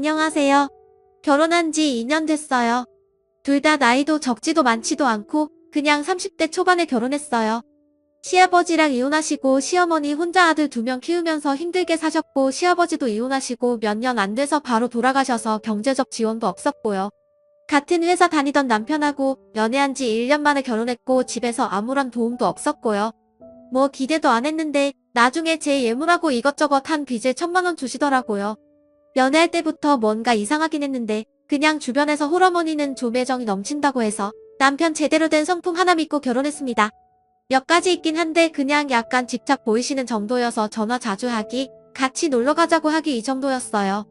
안녕하세요. 결혼한 지 2년 됐어요. 둘 다 나이도 적지도 많지도 않고 그냥 30대 초반에 결혼했어요. 시아버지랑 이혼하시고 시어머니 혼자 아들 2명 키우면서 힘들게 사셨고 시아버지도 이혼하시고 몇 년 안 돼서 바로 돌아가셔서 경제적 지원도 없었고요. 같은 회사 다니던 남편하고 연애한 지 1년 만에 결혼했고 집에서 아무런 도움도 없었고요. 뭐 기대도 안 했는데 나중에 제 예물하고 이것저것 한 빚에 1,000만 원 주시더라고요. 연애할 때부터 뭔가 이상하긴 했는데 그냥 주변에서 홀어머니는 좀 애정이 넘친다고 해서 남편 제대로 된 성품 하나 믿고 결혼했습니다. 몇 가지 있긴 한데 그냥 약간 집착 보이시는 정도여서 전화 자주 하기, 같이 놀러 가자고 하기 이 정도였어요.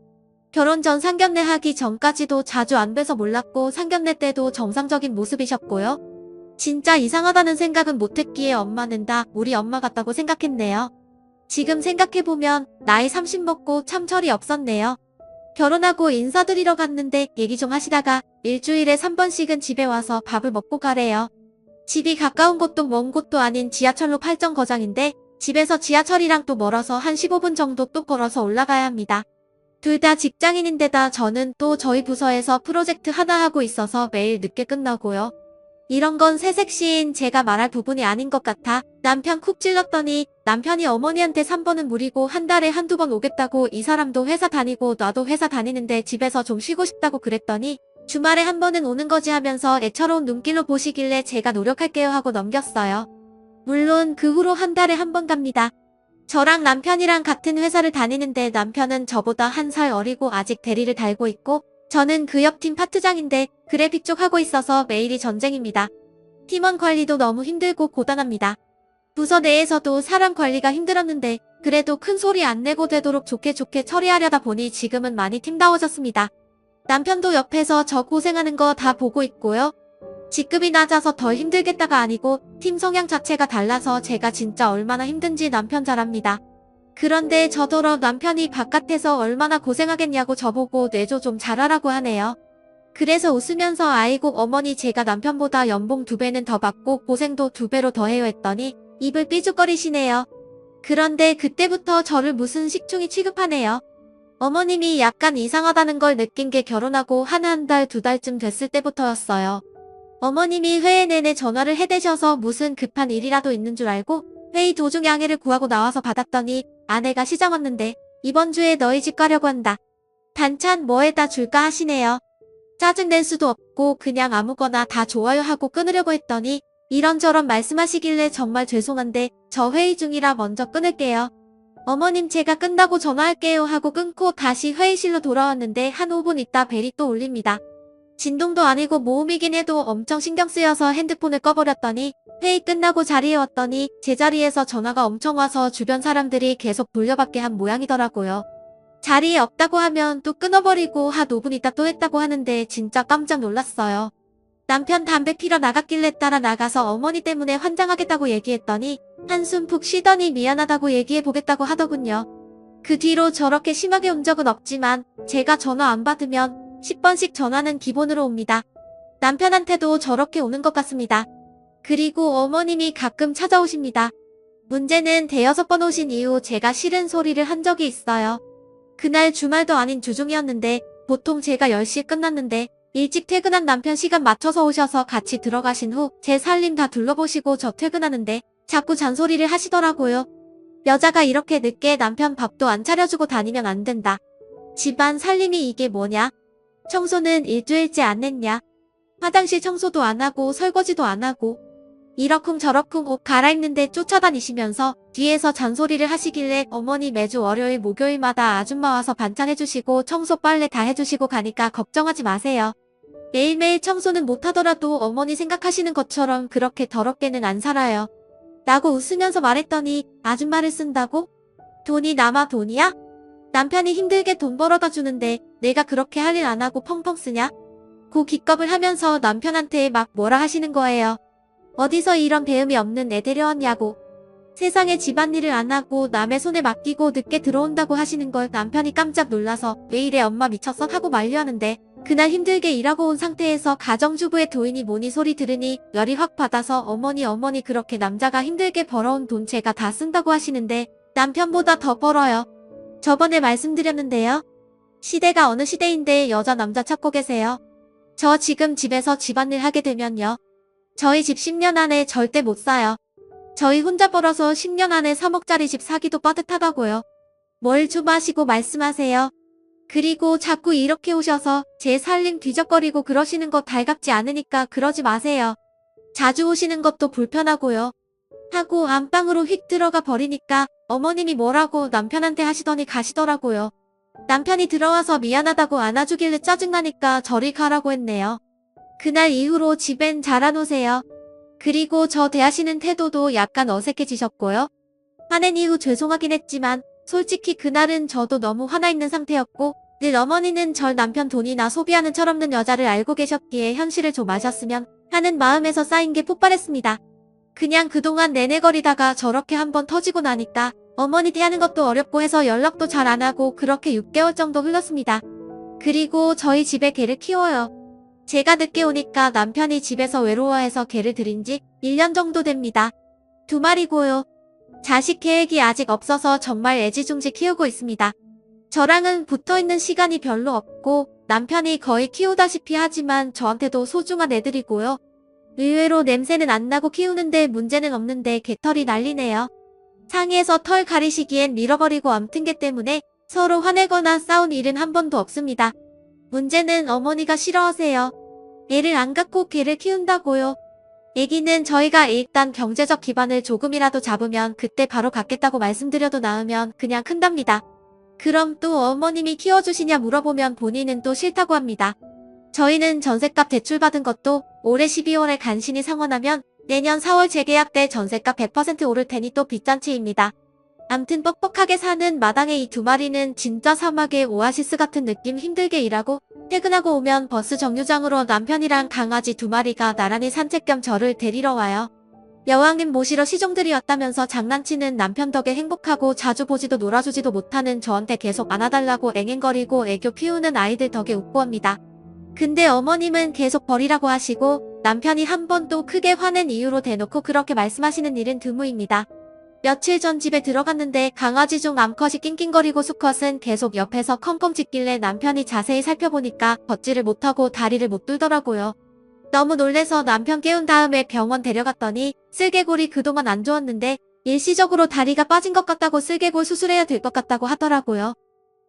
결혼 전 상견례 하기 전까지도 자주 안 뵈서 몰랐고 상견례 때도 정상적인 모습이셨고요. 진짜 이상하다는 생각은 못했기에 엄마는 다 우리 엄마 같다고 생각했네요. 지금 생각해보면 나이 30 먹고 참 철이 없었네요. 결혼하고 인사드리러 갔는데 얘기 좀 하시다가 일주일에 3번씩은 집에 와서 밥을 먹고 가래요. 집이 가까운 곳도 먼 곳도 아닌 지하철로 8정거장인데 집에서 지하철이랑 또 멀어서 한 15분 정도 또 걸어서 올라가야 합니다. 둘 다 직장인인데다 저는 또 저희 부서에서 프로젝트 하나 하고 있어서 매일 늦게 끝나고요. 이런 건 새색시인 제가 말할 부분이 아닌 것 같아 남편 쿡 찔렀더니 남편이 어머니한테 3번은 무리고 한 달에 한두 번 오겠다고 이 사람도 회사 다니고 나도 회사 다니는데 집에서 좀 쉬고 싶다고 그랬더니 주말에 한 번은 오는 거지 하면서 애처로운 눈길로 보시길래 제가 노력할게요 하고 넘겼어요. 물론 그 후로 한 달에 한 번 갑니다. 저랑 남편이랑 같은 회사를 다니는데 남편은 저보다 한 살 어리고 아직 대리를 달고 있고 저는 그 옆 팀 파트장인데 그래픽 쪽 하고 있어서 매일이 전쟁입니다. 팀원 관리도 너무 힘들고 고단합니다. 부서 내에서도 사람 관리가 힘들었는데 그래도 큰 소리 안 내고 되도록 좋게 처리하려다 보니 지금은 많이 팀다워졌습니다. 남편도 옆에서 저 고생하는 거 다 보고 있고요. 직급이 낮아서 더 힘들겠다가 아니고 팀 성향 자체가 달라서 제가 진짜 얼마나 힘든지 남편 잘 압니다. 그런데 저더러 남편이 바깥에서 얼마나 고생하겠냐고 저보고 내조 좀 잘하라고 하네요. 그래서 웃으면서 아이고 어머니 제가 남편보다 연봉 2배는 더 받고 고생도 2배로 더 해요 했더니 입을 삐죽거리시네요. 그런데 그때부터 저를 무슨 식충이 취급하네요. 어머님이 약간 이상하다는 걸 느낀 게 결혼하고 한 달, 2달쯤 됐을 때부터였어요. 어머님이 회의 내내 전화를 해대셔서 무슨 급한 일이라도 있는 줄 알고 회의 도중 양해를 구하고 나와서 받았더니 아내가 시장 왔는데 이번 주에 너희 집 가려고 한다. 반찬 뭐에다 줄까 하시네요. 짜증낼 수도 없고 그냥 아무거나 다 좋아요 하고 끊으려고 했더니 이런저런 말씀하시길래 정말 죄송한데 저 회의 중이라 먼저 끊을게요. 어머님 제가 끝나고 전화할게요 하고 끊고 다시 회의실로 돌아왔는데 한 5분 있다 벨이 또 울립니다. 진동도 아니고 모음이긴 해도 엄청 신경 쓰여서 핸드폰을 꺼버렸더니 회의 끝나고 자리에 왔더니 제자리에서 전화가 엄청 와서 주변 사람들이 계속 돌려받게 한 모양이더라고요. 자리에 없다고 하면 또 끊어버리고 한 5분 있다 또 했다고 하는데 진짜 깜짝 놀랐어요. 남편 담배 피러 나갔길래 따라 나가서 어머니 때문에 환장하겠다고 얘기했더니 한숨 푹 쉬더니 미안하다고 얘기해보겠다고 하더군요. 그 뒤로 저렇게 심하게 온 적은 없지만 제가 전화 안 받으면 10번씩 전화는 기본으로 옵니다. 남편한테도 저렇게 오는 것 같습니다. 그리고 어머님이 가끔 찾아오십니다. 문제는 대여섯 번 오신 이후 제가 싫은 소리를 한 적이 있어요. 그날 주말도 아닌 주중이었는데 보통 제가 10시에 끝났는데 일찍 퇴근한 남편 시간 맞춰서 오셔서 같이 들어가신 후 제 살림 다 둘러보시고 저 퇴근하는데 자꾸 잔소리를 하시더라고요. 여자가 이렇게 늦게 남편 밥도 안 차려주고 다니면 안 된다. 집안 살림이 이게 뭐냐? 청소는 일주일째 안 했냐? 화장실 청소도 안 하고 설거지도 안 하고 이러쿵저러쿵 옷 갈아입는데 쫓아다니시면서 뒤에서 잔소리를 하시길래 어머니 매주 월요일 목요일마다 아줌마 와서 반찬 해주시고 청소 빨래 다 해주시고 가니까 걱정하지 마세요. 매일매일 청소는 못하더라도 어머니 생각하시는 것처럼 그렇게 더럽게는 안 살아요. 라고 웃으면서 말했더니 아줌마를 쓴다고? 돈이 남아 돈이야? 남편이 힘들게 돈 벌어다 주는데 내가 그렇게 할 일 안 하고 펑펑 쓰냐? 고 기겁을 하면서 남편한테 막 뭐라 하시는 거예요. 어디서 이런 배움이 없는 애 데려왔냐고. 세상에 집안일을 안 하고 남의 손에 맡기고 늦게 들어온다고 하시는 걸 남편이 깜짝 놀라서 왜 이래 엄마 미쳤어 하고 만류하는데 그날 힘들게 일하고 온 상태에서 가정주부의 도인이 뭐니 소리 들으니 열이 확 받아서 어머니 그렇게 남자가 힘들게 벌어온 돈 제가 다 쓴다고 하시는데 남편보다 더 벌어요. 저번에 말씀드렸는데요. 시대가 어느 시대인데 여자 남자 찾고 계세요. 저 지금 집에서 집안일 하게 되면요. 저희 집 10년 안에 절대 못 사요. 저희 혼자 벌어서 10년 안에 3억짜리 집 사기도 빠듯하다고요. 뭘 좀 하시고 말씀하세요. 그리고 자꾸 이렇게 오셔서 제 살림 뒤적거리고 그러시는 거 달갑지 않으니까 그러지 마세요. 자주 오시는 것도 불편하고요. 하고 안방으로 휙 들어가 버리니까 어머님이 뭐라고 남편한테 하시더니 가시더라고요. 남편이 들어와서 미안하다고 안아주길래 짜증나니까 저리 가라고 했네요. 그날 이후로 집엔 잘 안 오세요. 그리고 저 대하시는 태도도 약간 어색해지셨고요. 화낸 이후 죄송하긴 했지만 솔직히 그날은 저도 너무 화나 있는 상태였고 늘 어머니는 절 남편 돈이나 소비하는 철없는 여자를 알고 계셨기에 현실을 좀 아셨으면 하는 마음에서 쌓인 게 폭발했습니다. 그냥 그동안 내내거리다가 저렇게 한번 터지고 나니까 어머니 대하는 것도 어렵고 해서 연락도 잘 안 하고 그렇게 6개월 정도 흘렀습니다. 그리고 저희 집에 개를 키워요. 제가 늦게 오니까 남편이 집에서 외로워해서 개를 들인 지 1년 정도 됩니다. 2마리고요. 자식 계획이 아직 없어서 정말 애지중지 키우고 있습니다. 저랑은 붙어있는 시간이 별로 없고 남편이 거의 키우다시피 하지만 저한테도 소중한 애들이고요. 의외로 냄새는 안 나고 키우는데 문제는 없는데 개털이 난리네요. 상의에서 털 가리시기엔 밀어버리고 엄튼 개 때문에 서로 화내거나 싸운 일은 한 번도 없습니다. 문제는 어머니가 싫어하세요. 애를 안 갖고 개를 키운다고요. 애기는 저희가 일단 경제적 기반을 조금이라도 잡으면 그때 바로 갖겠다고 말씀드려도 나으면 그냥 큰답니다. 그럼 또 어머님이 키워주시냐 물어보면 본인은 또 싫다고 합니다. 저희는 전셋값 대출받은 것도 올해 12월에 간신히 상환하면 내년 4월 재계약 때 전셋값 100% 오를 테니 또 빚잔치입니다. 암튼 뻑뻑하게 사는 마당의 이 2마리는 진짜 사막의 오아시스 같은 느낌. 힘들게 일하고 퇴근하고 오면 버스 정류장으로 남편이랑 강아지 2마리가 나란히 산책 겸 저를 데리러 와요. 여왕님 모시러 시종들이 왔다면서 장난치는 남편 덕에 행복하고 자주 보지도 놀아주지도 못하는 저한테 계속 안아달라고 앵앵거리고 애교 피우는 아이들 덕에 웃고 합니다. 근데 어머님은 계속 버리라고 하시고 남편이 한 번도 크게 화낸 이유로 대놓고 그렇게 말씀하시는 일은 드무입니다. 며칠 전 집에 들어갔는데 강아지 중 암컷이 낑낑거리고 수컷은 계속 옆에서 컴컴 짖길래 남편이 자세히 살펴보니까 걷지를 못하고 다리를 못 들더라고요. 너무 놀래서 남편 깨운 다음에 병원 데려갔더니 쓸개골이 그동안 안 좋았는데 일시적으로 다리가 빠진 것 같다고 쓸개골 수술해야 될 것 같다고 하더라고요.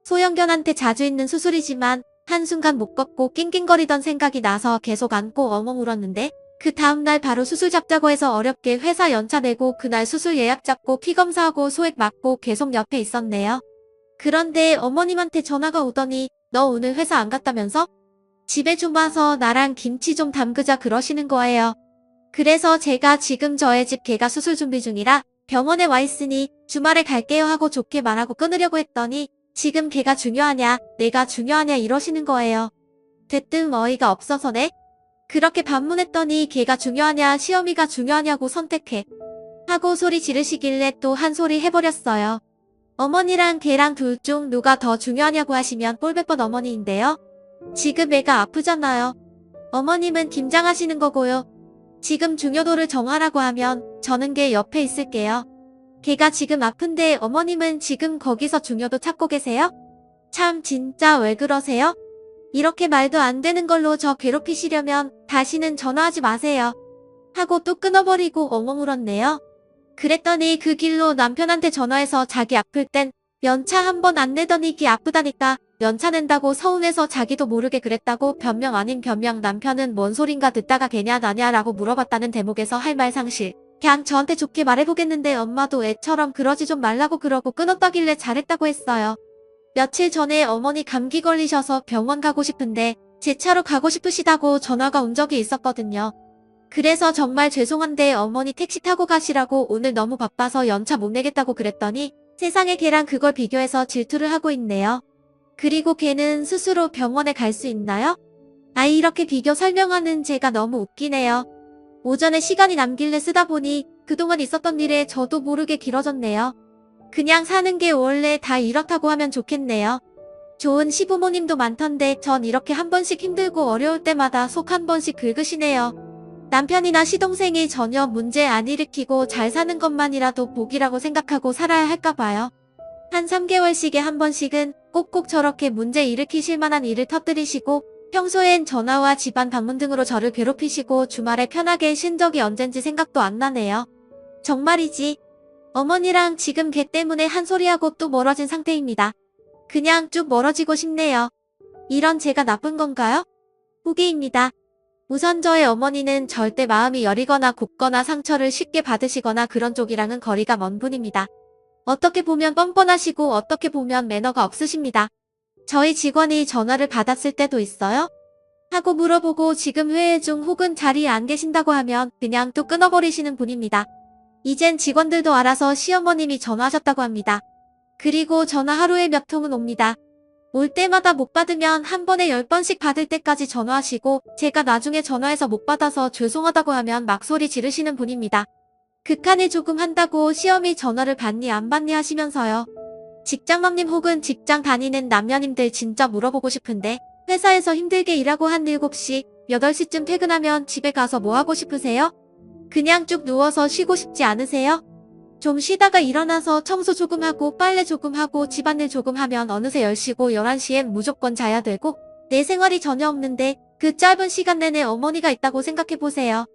소형견한테 자주 있는 수술이지만 한순간 못 걷고 낑낑거리던 생각이 나서 계속 안고 엉엉 울었는데 그 다음날 바로 수술 잡자고 해서 어렵게 회사 연차 내고 그날 수술 예약 잡고 피검사하고 소액 맞고 계속 옆에 있었네요. 그런데 어머님한테 전화가 오더니 너 오늘 회사 안 갔다면서? 집에 좀 와서 나랑 김치 좀 담그자 그러시는 거예요. 그래서 제가 지금 저의 집 개가 수술 준비 중이라 병원에 와 있으니 주말에 갈게요 하고 좋게 말하고 끊으려고 했더니 지금 개가 중요하냐 내가 중요하냐 이러시는 거예요. 대뜸 어이가 없어서네. 그렇게 반문했더니 개가 중요하냐 시어미가 중요하냐고 선택해 하고 소리 지르시길래 또 한 소리 해버렸어요. 어머니랑 개랑 둘 중 누가 더 중요하냐고 하시면 꼴배뻔 어머니인데요. 지금 애가 아프잖아요. 어머님은 김장하시는 거고요. 지금 중요도를 정하라고 하면 저는 개 옆에 있을게요. 개가 지금 아픈데 어머님은 지금 거기서 중요도 찾고 계세요? 참 진짜 왜 그러세요? 이렇게 말도 안 되는 걸로 저 괴롭히시려면 다시는 전화하지 마세요. 하고 또 끊어버리고 엉엉 울었네요. 그랬더니 그 길로 남편한테 전화해서 자기 아플 땐 연차 한 번 안 내더니 기 아프다니까 연차 낸다고 서운해서 자기도 모르게 그랬다고 변명 아닌 변명. 남편은 뭔 소린가 듣다가 개냐 나냐 라고 물어봤다는 대목에서 할 말 상실. 그냥 저한테 좋게 말해보겠는데 엄마도 애처럼 그러지 좀 말라고 그러고 끊었다길래 잘했다고 했어요. 며칠 전에 어머니 감기 걸리셔서 병원 가고 싶은데 제 차로 가고 싶으시다고 전화가 온 적이 있었거든요. 그래서 정말 죄송한데 어머니 택시 타고 가시라고 오늘 너무 바빠서 연차 못 내겠다고 그랬더니 세상에 걔랑 그걸 비교해서 질투를 하고 있네요. 그리고 걔는 스스로 병원에 갈 수 있나요? 아이 이렇게 비교 설명하는 제가 너무 웃기네요. 오전에 시간이 남길래 쓰다 보니 그동안 있었던 일에 저도 모르게 길어졌네요. 그냥 사는 게 원래 다 이렇다고 하면 좋겠네요. 좋은 시부모님도 많던데 전 이렇게 한 번씩 힘들고 어려울 때마다 속 한 번씩 긁으시네요. 남편이나 시동생이 전혀 문제 안 일으키고 잘 사는 것만이라도 복이라고 생각하고 살아야 할까 봐요. 한 3개월씩에 한 번씩은 꼭꼭 저렇게 문제 일으키실 만한 일을 터뜨리시고 평소엔 전화와 집안 방문 등으로 저를 괴롭히시고 주말에 편하게 쉰 적이 언젠지 생각도 안 나네요. 정말이지. 어머니랑 지금 걔 때문에 한 소리하고 또 멀어진 상태입니다. 그냥 쭉 멀어지고 싶네요. 이런 제가 나쁜 건가요? 후기입니다. 우선 저의 어머니는 절대 마음이 여리거나 곱거나 상처를 쉽게 받으시거나 그런 쪽이랑은 거리가 먼 분입니다. 어떻게 보면 뻔뻔하시고 어떻게 보면 매너가 없으십니다. 저희 직원이 전화를 받았을 때도 있어요? 하고 물어보고 지금 회의 중 혹은 자리에 안 계신다고 하면 그냥 또 끊어버리시는 분입니다. 이젠 직원들도 알아서 시어머님이 전화하셨다고 합니다. 그리고 전화 하루에 몇 통은 옵니다. 올 때마다 못 받으면 한 번에 10번씩 받을 때까지 전화하시고 제가 나중에 전화해서 못 받아서 죄송하다고 하면 막 소리 지르시는 분입니다. 극한에 조금 한다고 시어미 전화를 받니 안 받니 하시면서요. 직장맘님 혹은 직장 다니는 남녀님들 진짜 물어보고 싶은데 회사에서 힘들게 일하고 한 7시, 8시쯤 퇴근하면 집에 가서 뭐 하고 싶으세요? 그냥 쭉 누워서 쉬고 싶지 않으세요? 좀 쉬다가 일어나서 청소 조금 하고 빨래 조금 하고 집안일 조금 하면 어느새 10시고 11시엔 무조건 자야 되고 내 생활이 전혀 없는데 그 짧은 시간 내내 어머니가 있다고 생각해보세요.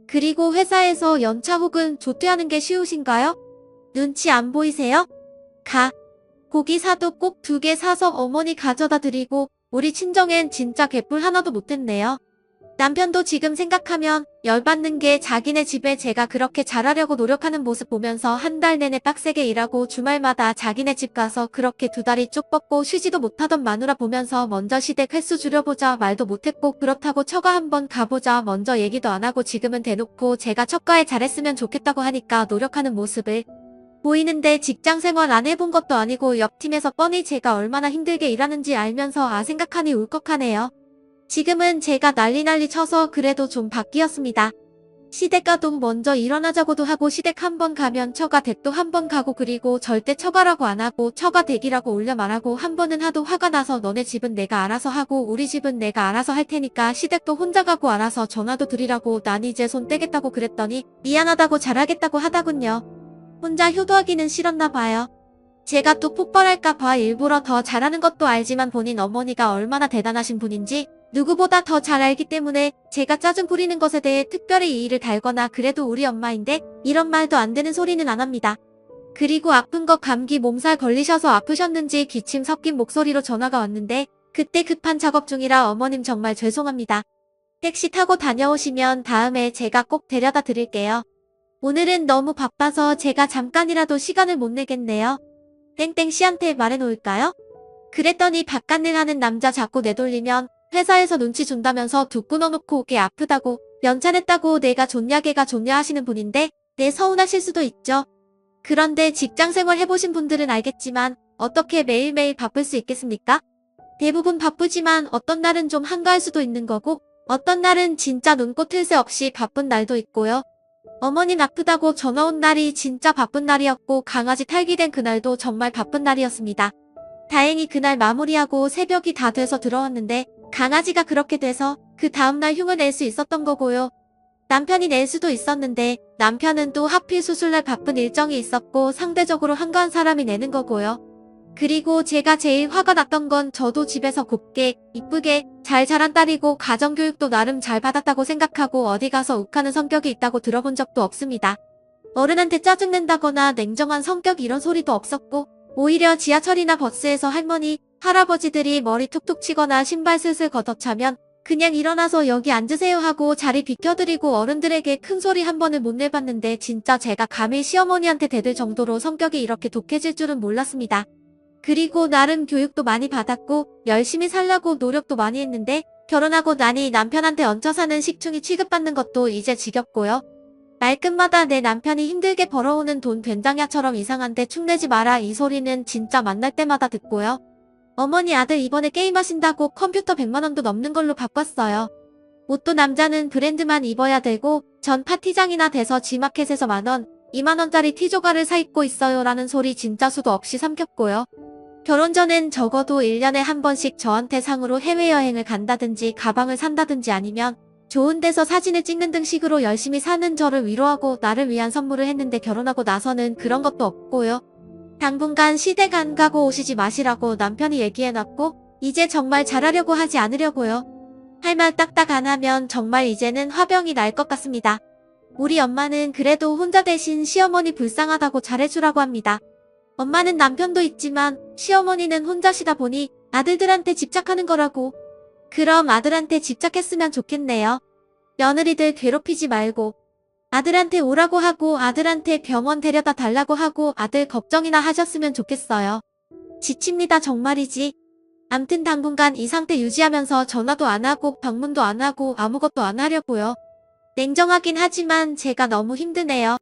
그리고 회사에서 연차 혹은 조퇴하는 게 쉬우신가요? 눈치 안 보이세요? 고기 사도 꼭 2개 사서 어머니 가져다 드리고 우리 친정엔 진짜 개뿔 하나도 못했네요. 남편도 지금 생각하면 열받는 게 자기네 집에 제가 그렇게 잘하려고 노력하는 모습 보면서 한 달 내내 빡세게 일하고 주말마다 자기네 집 가서 그렇게 2다리 쭉 뻗고 쉬지도 못하던 마누라 보면서 먼저 시댁 횟수 줄여보자 말도 못했고 그렇다고 처가 한번 가보자 먼저 얘기도 안 하고 지금은 대놓고 제가 처가에 잘했으면 좋겠다고 하니까 노력하는 모습을 보이는데 직장 생활 안 해본 것도 아니고 옆팀에서 뻔히 제가 얼마나 힘들게 일하는지 알면서 생각하니 울컥하네요. 지금은 제가 난리 쳐서 그래도 좀 바뀌었습니다. 시댁 가도 먼저 일어나자고도 하고 시댁 한 번 가면 처가 댁도 한 번 가고 그리고 절대 처가라고 안 하고 처가 댁이라고 올려 말하고 한 번은 하도 화가 나서 너네 집은 내가 알아서 하고 우리 집은 내가 알아서 할 테니까 시댁도 혼자 가고 알아서 전화도 드리라고 난 이제 손 떼겠다고 그랬더니 미안하다고 잘하겠다고 하다군요. 혼자 효도하기는 싫었나 봐요. 제가 또 폭발할까 봐 일부러 더 잘하는 것도 알지만 본인 어머니가 얼마나 대단하신 분인지 누구보다 더 잘 알기 때문에 제가 짜증 부리는 것에 대해 특별히 이의를 달거나 그래도 우리 엄마인데 이런 말도 안 되는 소리는 안 합니다. 그리고 아픈 거 감기 몸살 걸리셔서 아프셨는지 기침 섞인 목소리로 전화가 왔는데 그때 급한 작업 중이라 어머님 정말 죄송합니다. 택시 타고 다녀오시면 다음에 제가 꼭 데려다 드릴게요. 오늘은 너무 바빠서 제가 잠깐이라도 시간을 못 내겠네요. 땡땡 씨한테 말해놓을까요? 그랬더니 바깥일 하는 남자 자꾸 내돌리면 회사에서 눈치 준다면서 두 끊어놓고 오게 아프다고 연차냈다고 내가 좋냐 걔가 좋냐 하시는 분인데 네 서운하실 수도 있죠. 그런데 직장생활 해보신 분들은 알겠지만 어떻게 매일매일 바쁠 수 있겠습니까? 대부분 바쁘지만 어떤 날은 좀 한가할 수도 있는 거고 어떤 날은 진짜 눈꽃 틀 새 없이 바쁜 날도 있고요. 어머님 아프다고 전화 온 날이 진짜 바쁜 날이었고 강아지 탈기된 그날도 정말 바쁜 날이었습니다. 다행히 그날 마무리하고 새벽이 다 돼서 들어왔는데 강아지가 그렇게 돼서 그 다음날 흉을 낼 수 있었던 거고요. 남편이 낼 수도 있었는데 남편은 또 하필 수술날 바쁜 일정이 있었고 상대적으로 한가한 사람이 내는 거고요. 그리고 제가 제일 화가 났던 건 저도 집에서 곱게, 이쁘게, 잘 자란 딸이고 가정교육도 나름 잘 받았다고 생각하고 어디 가서 욱하는 성격이 있다고 들어본 적도 없습니다. 어른한테 짜증낸다거나 냉정한 성격 이런 소리도 없었고 오히려 지하철이나 버스에서 할머니, 할아버지들이 머리 툭툭 치거나 신발 슬슬 걷어차면 그냥 일어나서 여기 앉으세요 하고 자리 비켜드리고 어른들에게 큰 소리 한 번을 못 내봤는데 진짜 제가 감히 시어머니한테 대들 정도로 성격이 이렇게 독해질 줄은 몰랐습니다. 그리고 나름 교육도 많이 받았고 열심히 살려고 노력도 많이 했는데 결혼하고 나니 남편한테 얹혀 사는 식충이 취급받는 것도 이제 지겹고요. 말끝마다 내 남편이 힘들게 벌어오는 돈 된장야처럼 이상한데 축내지 마라 이 소리는 진짜 만날 때마다 듣고요. 어머니 아들 이번에 게임하신다고 컴퓨터 100만원도 넘는 걸로 바꿨어요. 옷도 남자는 브랜드만 입어야 되고 전 파티장이나 돼서 지마켓에서 만원, 2만원짜리 티조가를 사 입고 있어요 라는 소리 진짜 수도 없이 삼켰고요. 결혼 전엔 적어도 1년에 한 번씩 저한테 상으로 해외여행을 간다든지 가방을 산다든지 아니면 좋은 데서 사진을 찍는 등 식으로 열심히 사는 저를 위로하고 나를 위한 선물을 했는데 결혼하고 나서는 그런 것도 없고요. 당분간 시댁 안 가고 오시지 마시라고 남편이 얘기해놨고 이제 정말 잘하려고 하지 않으려고요. 할 말 딱딱 안 하면 정말 이제는 화병이 날 것 같습니다. 우리 엄마는 그래도 혼자 대신 시어머니 불쌍하다고 잘해주라고 합니다. 엄마는 남편도 있지만 시어머니는 혼자시다 보니 아들들한테 집착하는 거라고. 그럼 아들한테 집착했으면 좋겠네요. 며느리들 괴롭히지 말고 아들한테 오라고 하고 아들한테 병원 데려다 달라고 하고 아들 걱정이나 하셨으면 좋겠어요. 지칩니다 정말이지. 암튼 당분간 이 상태 유지하면서 전화도 안 하고 방문도 안 하고 아무것도 안 하려고요. 냉정하긴 하지만 제가 너무 힘드네요.